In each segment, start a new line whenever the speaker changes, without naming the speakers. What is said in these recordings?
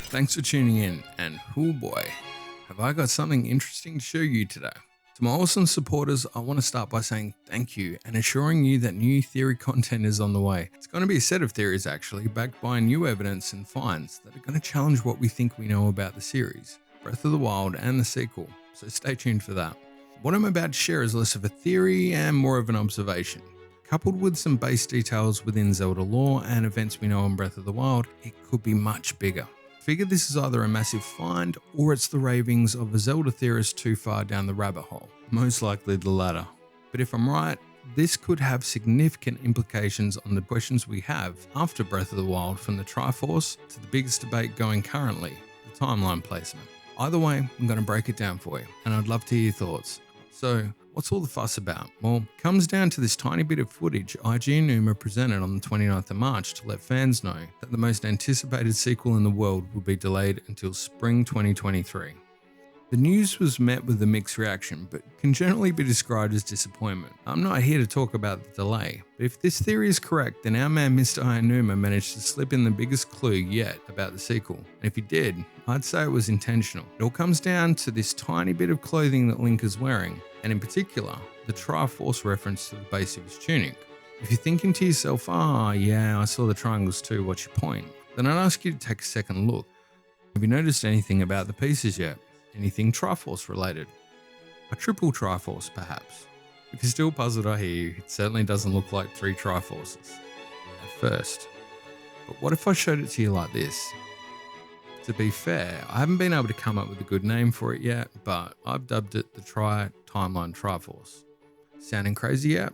Thanks for tuning in, and oh boy, have I got something interesting to show you today. To my awesome supporters, I want to start by saying thank you and assuring you that new theory content is on the way. It's going to be a set of theories actually, backed by new evidence and finds that are going to challenge what we think we know about the series, Breath of the Wild and the sequel, so stay tuned for that. What I'm about to share is less of a theory and more of an observation. Coupled with some base details within Zelda lore and events we know in Breath of the Wild, it could be much bigger. I figure this is either a massive find or it's the ravings of a Zelda theorist too far down the rabbit hole. Most likely the latter. But if I'm right, this could have significant implications on the questions we have after Breath of the Wild, from the Triforce to the biggest debate going currently, the timeline placement. Either way, I'm going to break it down for you, and I'd love to hear your thoughts. So, what's all the fuss about? Well, it comes down to this tiny bit of footage Eiji Auonuma presented on the 29th of March to let fans know that the most anticipated sequel in the world will be delayed until spring 2023. The news was met with a mixed reaction, but can generally be described as disappointment. I'm not here to talk about the delay, but if this theory is correct, then our man Mr. Auonuma managed to slip in the biggest clue yet about the sequel. And if he did, I'd say it was intentional. It all comes down to this tiny bit of clothing that Link is wearing, and in particular, the Triforce reference to the base of his tunic. If you're thinking to yourself, yeah, I saw the triangles too, what's your point? Then I'd ask you to take a second look. Have you noticed anything about the pieces yet? Anything Triforce related? A triple Triforce perhaps? If you're still puzzled, I hear you. It certainly doesn't look like three Triforces at first. But what if I showed it to you like this? To be fair, I haven't been able to come up with a good name for it yet, but I've dubbed it the Timeline Triforce. Sounding crazy yet?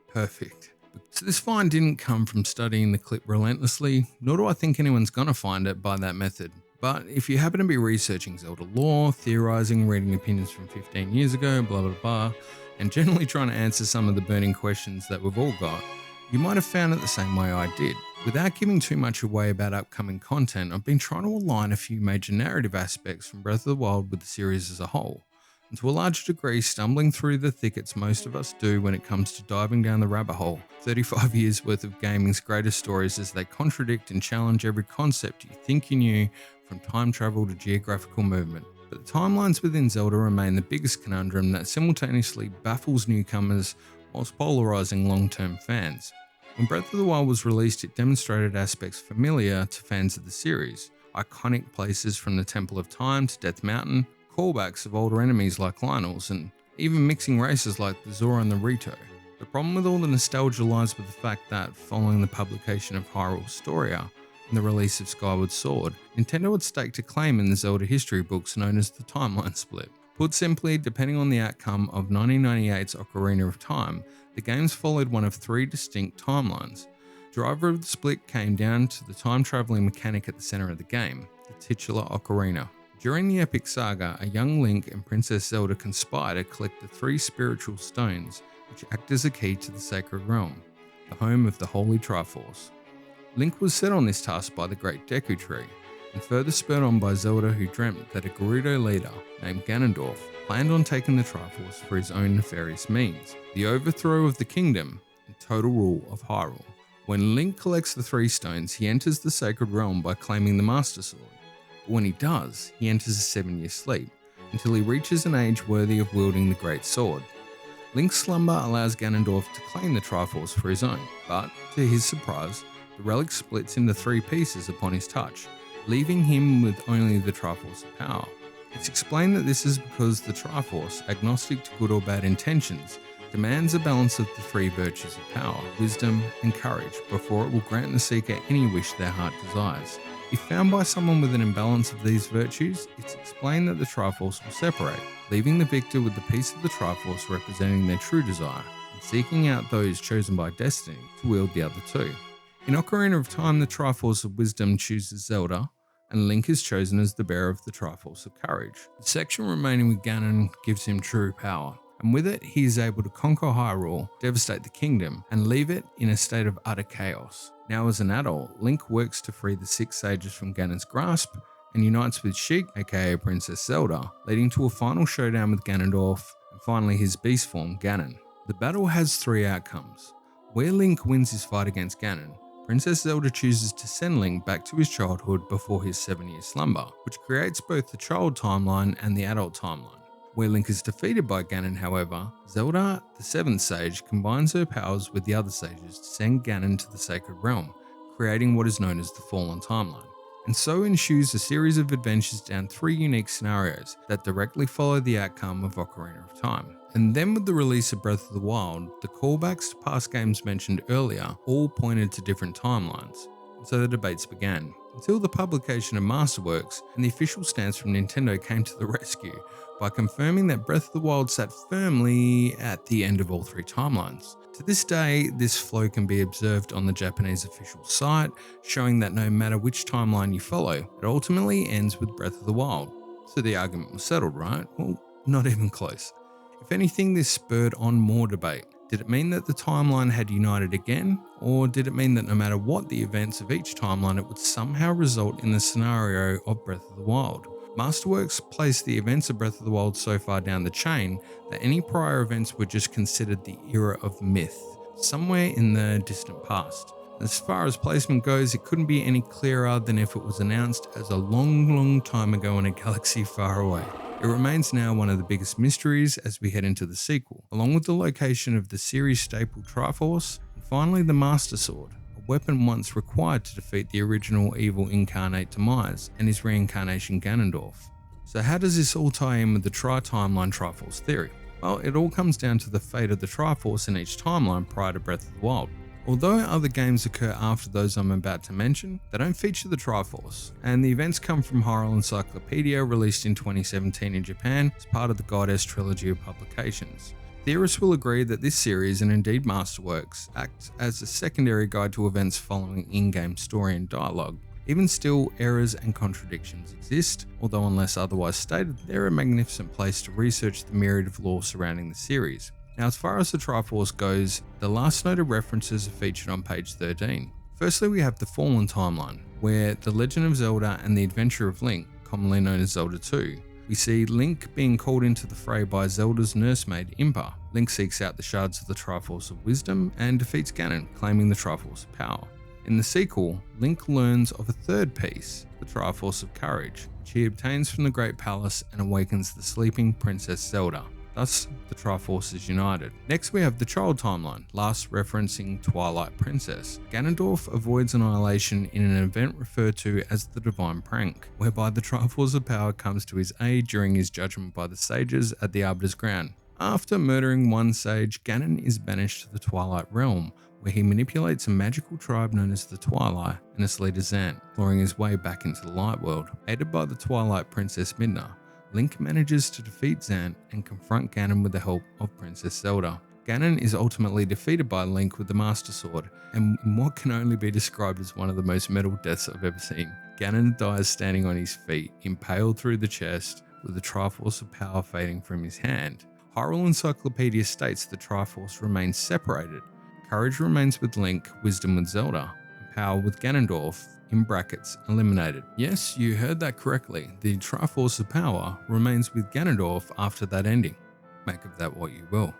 Perfect. So this find didn't come from studying the clip relentlessly, nor do I think anyone's gonna find it by that method. But if you happen to be researching Zelda lore, theorizing, reading opinions from 15 years ago, blah blah blah, and generally trying to answer some of the burning questions that we've all got, you might have found it the same way I did. Without giving too much away about upcoming content, I've been trying to align a few major narrative aspects from Breath of the Wild with the series as a whole, and to a large degree stumbling through the thickets most of us do when it comes to diving down the rabbit hole. 35 years worth of gaming's greatest stories as they contradict and challenge every concept you think you knew, from time travel to geographical movement. But the timelines within Zelda remain the biggest conundrum that simultaneously baffles newcomers whilst polarizing long-term fans. When Breath of the Wild was released, it demonstrated aspects familiar to fans of the series. Iconic places from the Temple of Time to Death Mountain, callbacks of older enemies like Lynel's, and even mixing races like the Zora and the Rito. The problem with all the nostalgia lies with the fact that, following the publication of Hyrule Historia and the release of Skyward Sword, Nintendo had staked a claim in the Zelda history books known as the Timeline Split. Put simply, depending on the outcome of 1998's Ocarina of Time, the games followed one of three distinct timelines. The driver of the split came down to the time-travelling mechanic at the centre of the game, the titular Ocarina. During the epic saga, a young Link and Princess Zelda conspire to collect the three spiritual stones, which act as a key to the Sacred Realm, the home of the Holy Triforce. Link was set on this task by the Great Deku Tree, and further spurred on by Zelda, who dreamt that a Gerudo leader named Ganondorf planned on taking the Triforce for his own nefarious means, the overthrow of the kingdom and total rule of Hyrule. When Link collects the three stones, he enters the Sacred Realm by claiming the Master Sword. But when he does, he enters a 7-year sleep, until he reaches an age worthy of wielding the Great Sword. Link's slumber allows Ganondorf to claim the Triforce for his own, but, to his surprise, the relic splits into three pieces upon his touch, leaving him with only the Triforce of Power. It's explained that this is because the Triforce, agnostic to good or bad intentions, demands a balance of the three virtues of power, wisdom, and courage before it will grant the seeker any wish their heart desires. If found by someone with an imbalance of these virtues, it's explained that the Triforce will separate, leaving the victor with the piece of the Triforce representing their true desire, and seeking out those chosen by destiny to wield the other two. In Ocarina of Time, the Triforce of Wisdom chooses Zelda, and Link is chosen as the bearer of the Triforce of Courage. The section remaining with Ganon gives him true power, and with it he is able to conquer Hyrule, devastate the kingdom, and leave it in a state of utter chaos. Now as an adult, Link works to free the six sages from Ganon's grasp, and unites with Sheik, aka Princess Zelda, leading to a final showdown with Ganondorf, and finally his beast form, Ganon. The battle has three outcomes. Where Link wins his fight against Ganon, Princess Zelda chooses to send Link back to his childhood before his 7-year slumber, which creates both the child timeline and the adult timeline. Where Link is defeated by Ganon, however, Zelda, the 7th Sage, combines her powers with the other sages to send Ganon to the Sacred Realm, creating what is known as the Fallen Timeline. And so ensues a series of adventures down 3 unique scenarios that directly follow the outcome of Ocarina of Time. And then with the release of Breath of the Wild, the callbacks to past games mentioned earlier all pointed to different timelines, and so the debates began, until the publication of Masterworks and the official stance from Nintendo came to the rescue by confirming that Breath of the Wild sat firmly at the end of all 3 timelines. To this day, this flow can be observed on the Japanese official site, showing that no matter which timeline you follow, it ultimately ends with Breath of the Wild. So the argument was settled, right? Well, not even close. If anything, this spurred on more debate. Did it mean that the timeline had united again, or did it mean that no matter what the events of each timeline, it would somehow result in the scenario of Breath of the Wild? Masterworks placed the events of Breath of the Wild so far down the chain that any prior events were just considered the era of myth, somewhere in the distant past. As far as placement goes, it couldn't be any clearer than if it was announced as a long time ago in a galaxy far away. It remains now one of the biggest mysteries as we head into the sequel, along with the location of the series staple Triforce, and finally the Master Sword, a weapon once required to defeat the original evil incarnate Demise and his reincarnation Ganondorf. So how does this all tie in with the Tri-Timeline Triforce theory? Well, it all comes down to the fate of the Triforce in each timeline prior to Breath of the Wild. Although other games occur after those I'm about to mention, they don't feature the Triforce, and the events come from Hyrule Encyclopedia, released in 2017 in Japan as part of the Goddess trilogy of publications. Theorists will agree that this series, and indeed Masterworks, acts as a secondary guide to events following in-game story and dialogue. Even still, errors and contradictions exist, although unless otherwise stated, they're a magnificent place to research the myriad of lore surrounding the series. Now, as far as the Triforce goes, the last noted references are featured on page 13. Firstly, we have the Fallen Timeline, where The Legend of Zelda and the Adventure of Link, commonly known as Zelda 2. We see Link being called into the fray by Zelda's nursemaid Impa. Link seeks out the shards of the Triforce of Wisdom and defeats Ganon, claiming the Triforce of Power. In the sequel, Link learns of a third piece, the Triforce of Courage, which he obtains from the Great Palace and awakens the sleeping Princess Zelda. Thus, the Triforce is united. Next, we have the Child Timeline, last referencing Twilight Princess. Ganondorf avoids annihilation in an event referred to as the Divine Prank, whereby the Triforce of Power comes to his aid during his judgment by the sages at the Arbiter's Ground. After murdering one sage, Ganon is banished to the Twilight Realm, where he manipulates a magical tribe known as the Twilight and its leader Zant, clawing his way back into the Light World. Aided by the Twilight Princess Midna, Link manages to defeat Zant and confront Ganon with the help of Princess Zelda. Ganon is ultimately defeated by Link with the Master Sword, and in what can only be described as one of the most metal deaths I've ever seen. Ganon dies standing on his feet, impaled through the chest, with the Triforce of Power fading from his hand. Hyrule Encyclopedia states the Triforce remains separated. Courage remains with Link, Wisdom with Zelda, and Power with Ganondorf, in brackets, eliminated. Yes, you heard that correctly. The Triforce of Power remains with Ganondorf after that ending. Make of that what you will.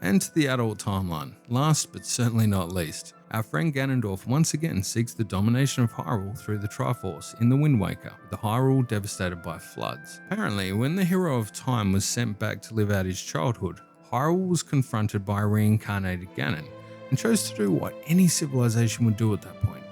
And to the adult timeline, last but certainly not least, our friend Ganondorf once again seeks the domination of Hyrule through the Triforce in the Wind Waker, with the Hyrule devastated by floods. Apparently, when the Hero of Time was sent back to live out his childhood, Hyrule was confronted by a reincarnated Ganon, and chose to do what any civilization would do at that point: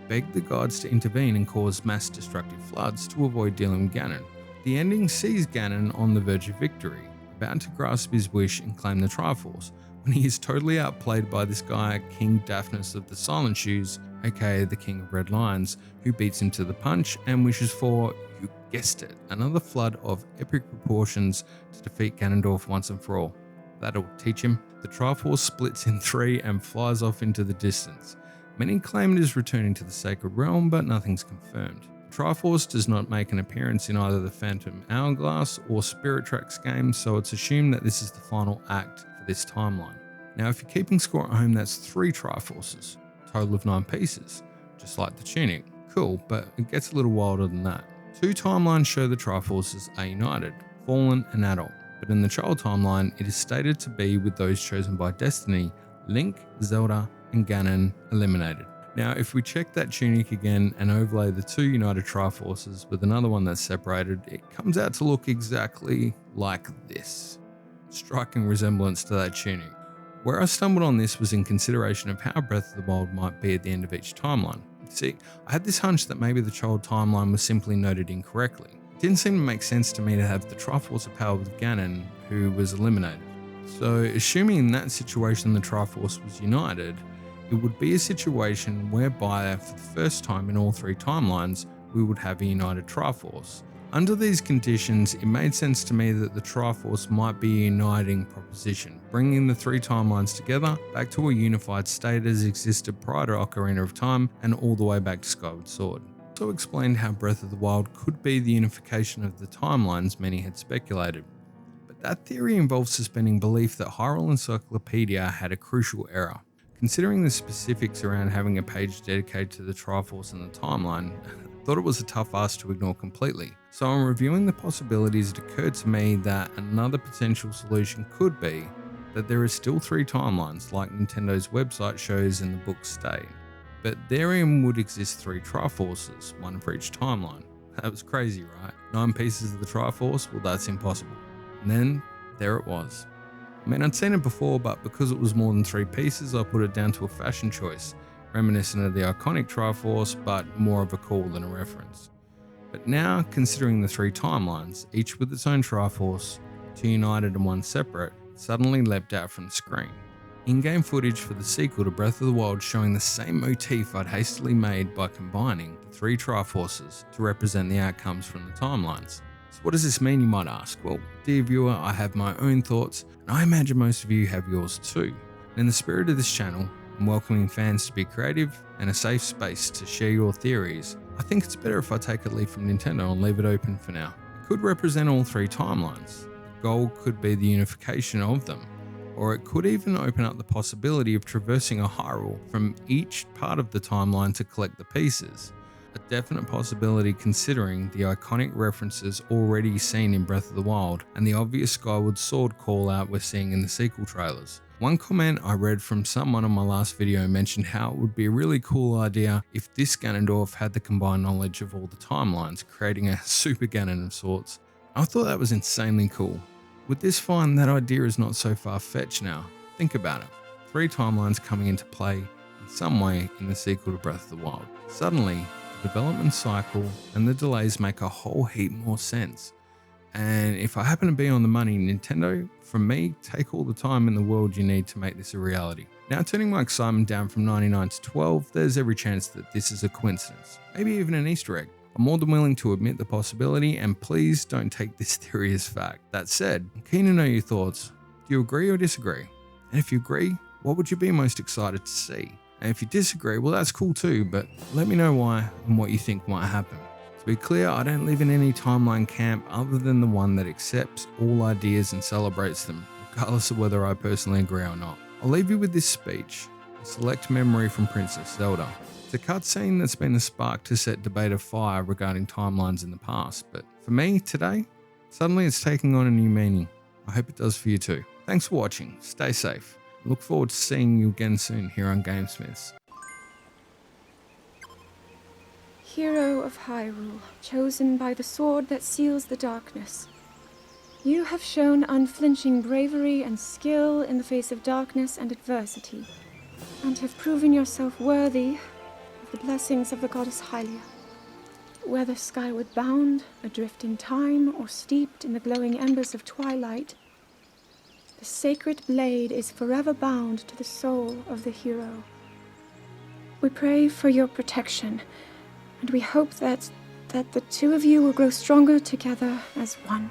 begged the gods to intervene and cause mass destructive floods to avoid dealing with Ganon. The ending sees Ganon on the verge of victory, about to grasp his wish and claim the Triforce, when he is totally outplayed by this guy, King Daphnis of the Silent Shoes, aka the King of Red Lions, who beats him to the punch and wishes for, you guessed it, another flood of epic proportions to defeat Ganondorf once and for all. That'll teach him. The Triforce splits in 3 and flies off into the distance. Many claim it is returning to the Sacred Realm, but nothing's confirmed. Triforce does not make an appearance in either the Phantom Hourglass or Spirit Tracks games, so it's assumed that this is the final act for this timeline. Now, if you're keeping score at home, that's 3 Triforces, total of 9 pieces, just like the Tunic. Cool, but it gets a little wilder than that. 2 timelines show the Triforces are united, Fallen and Adult, but in the Child timeline, it is stated to be with those chosen by Destiny, Link, Zelda, and Ganon eliminated. Now, if we check that tunic again and overlay the two united Triforces with another one that's separated, it comes out to look exactly like this. Striking resemblance to that tunic. Where I stumbled on this was in consideration of how Breath of the Wild might be at the end of each timeline. See, I had this hunch that maybe the child timeline was simply noted incorrectly. It didn't seem to make sense to me to have the Triforce of Power with Ganon, who was eliminated. So, assuming in that situation the Triforce was united, it would be a situation whereby, for the first time in all three timelines, we would have a united Triforce. Under these conditions, it made sense to me that the Triforce might be a uniting proposition, bringing the three timelines together back to a unified state as existed prior to Ocarina of Time and all the way back to Skyward Sword. Also explained how Breath of the Wild could be the unification of the timelines many had speculated. But that theory involves suspending belief that Hyrule Encyclopedia had a crucial error. Considering the specifics around having a page dedicated to the Triforce and the timeline, I thought it was a tough ask to ignore completely. So in reviewing the possibilities, it occurred to me that another potential solution could be that there are still three timelines like Nintendo's website shows and the books state. But therein would exist three Triforces, one for each timeline. That was crazy, right? 9 pieces of the Triforce? Well, that's impossible. And then, there it was. I mean, I'd seen it before, but because it was more than 3 pieces, I put it down to a fashion choice, reminiscent of the iconic Triforce, but more of a call than a reference. But now, considering the 3 timelines, each with its own Triforce, 2 united and 1 separate, suddenly leapt out from the screen. In-game footage for the sequel to Breath of the Wild showing the same motif I'd hastily made by combining the 3 Triforces to represent the outcomes from the timelines. So what does this mean, you might ask? Well, dear viewer, I have my own thoughts, and I imagine most of you have yours too. And in the spirit of this channel, and welcoming fans to be creative and a safe space to share your theories, I think it's better if I take a lead from Nintendo and leave it open for now. It could represent all 3 timelines. The goal could be the unification of them, or it could even open up the possibility of traversing a Hyrule from each part of the timeline to collect the pieces. A definite possibility considering the iconic references already seen in Breath of the Wild and the obvious Skyward Sword call out we're seeing in the sequel trailers. One comment I read from someone on my last video mentioned how it would be a really cool idea if this Ganondorf had the combined knowledge of all the timelines, creating a super Ganon of sorts. I thought that was insanely cool. With this find, that idea is not so far-fetched now. Think about it. 3 timelines coming into play in some way in the sequel to Breath of the Wild. Suddenly, the development cycle and the delays make a whole heap more sense. And if I happen to be on the money, Nintendo, from me, take all the time in the world you need to make this a reality. Now, turning my excitement down from 99 to 12, there's every chance that this is a coincidence, maybe even an Easter egg. I'm more than willing to admit the possibility, and please don't take this theory as fact. That said, I'm keen to know your thoughts. Do you agree or disagree? And if you agree, what would you be most excited to see? And if you disagree, well, that's cool too, but let me know why and what you think might happen. To be clear, I don't live in any timeline camp other than the one that accepts all ideas and celebrates them, regardless of whether I personally agree or not. I'll leave you with this speech, a select memory from Princess Zelda. It's a cutscene that's been the spark to set debate afire regarding timelines in the past, but for me, today, suddenly it's taking on a new meaning. I hope it does for you too. Thanks for watching, stay safe. Look forward to seeing you again soon here on GameSmiths.
Hero of Hyrule, chosen by the sword that seals the darkness. You have shown unflinching bravery and skill in the face of darkness and adversity, and have proven yourself worthy of the blessings of the goddess Hylia. Whether skyward bound, adrift in time, or steeped in the glowing embers of twilight, the sacred blade is forever bound to the soul of the hero. We pray for your protection, and we hope that the two of you will grow stronger together as one.